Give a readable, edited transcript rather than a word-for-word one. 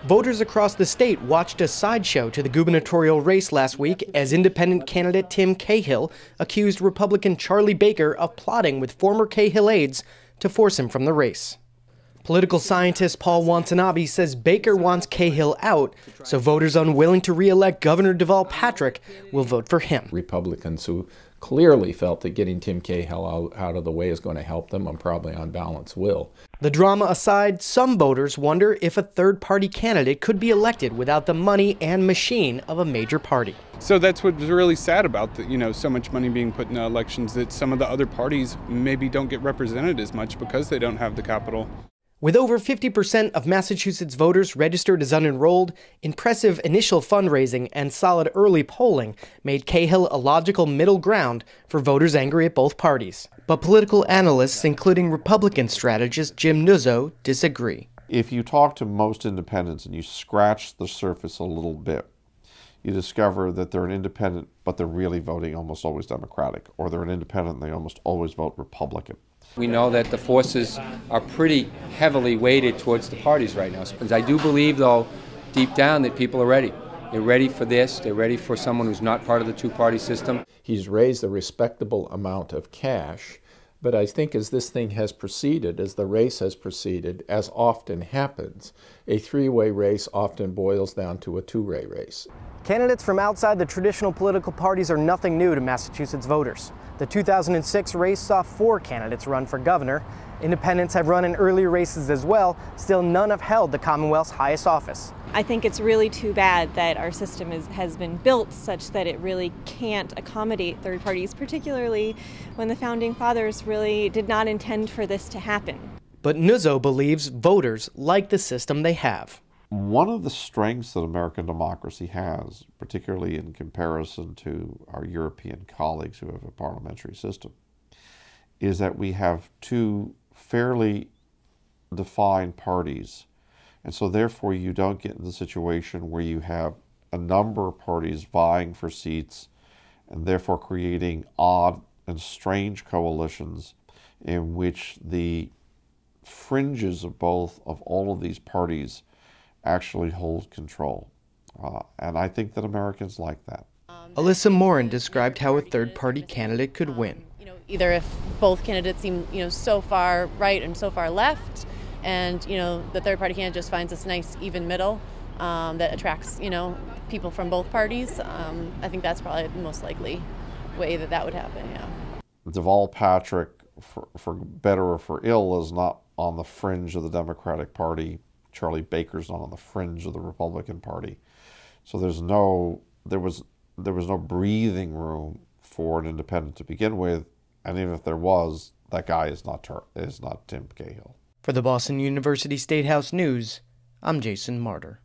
Voters across the state watched a sideshow to the gubernatorial race last week as independent candidate Tim Cahill accused Republican Charlie Baker of plotting with former Cahill aides to force him from the race. Political scientist Paul Watanabe says Baker wants Cahill out, so voters unwilling to re-elect Governor Deval Patrick will vote for him. Republicans who clearly felt that getting Tim Cahill out of the way is going to help them, and probably on balance will. The drama aside, some voters wonder if a third-party candidate could be elected without the money and machine of a major party. So that's what's really sad about so much money being put into elections, that some of the other parties maybe don't get represented as much because they don't have the capital. With over 50% of Massachusetts voters registered as unenrolled, impressive initial fundraising and solid early polling made Cahill a logical middle ground for voters angry at both parties. But political analysts, including Republican strategist Jim Nuzzo, disagree. If you talk to most independents and you scratch the surface a little bit, you discover that they're an independent, but they're really voting almost always Democratic, or they're an independent and they almost always vote Republican. We know that the forces are pretty heavily weighted towards the parties right now. I do believe, though, deep down that people are ready. They're ready for this. They're ready for someone who's not part of the two-party system. He's raised a respectable amount of cash, but I think as this thing has proceeded, as the race has proceeded, as often happens, a three-way race often boils down to a two-way race. Candidates from outside the traditional political parties are nothing new to Massachusetts voters. The 2006 race saw 4 candidates run for governor. Independents have run in earlier races as well. Still, none have held the Commonwealth's highest office. I think it's really too bad that our system has been built such that it really can't accommodate third parties, particularly when the Founding Fathers really did not intend for this to happen. But Nuzzo believes voters like the system they have. One of the strengths that American democracy has, particularly in comparison to our European colleagues who have a parliamentary system, is that we have 2 fairly defined parties. And so therefore you don't get in the situation where you have a number of parties vying for seats and therefore creating odd and strange coalitions in which the fringes of all of these parties actually hold control. And I think that Americans like that. Alyssa Morin described how a third-party candidate could win. Either if both candidates seem, so far right and so far left, and, the third-party candidate just finds this nice even middle that attracts, people from both parties. I think that's probably the most likely way that would happen, yeah. Deval Patrick, for better or for ill, is not on the fringe of the Democratic Party. Charlie Baker's not on the fringe of the Republican Party. So there was no breathing room for an independent to begin with, and even if there was, that guy is not Tim Cahill. For the Boston University State House News, I'm Jason Martyr.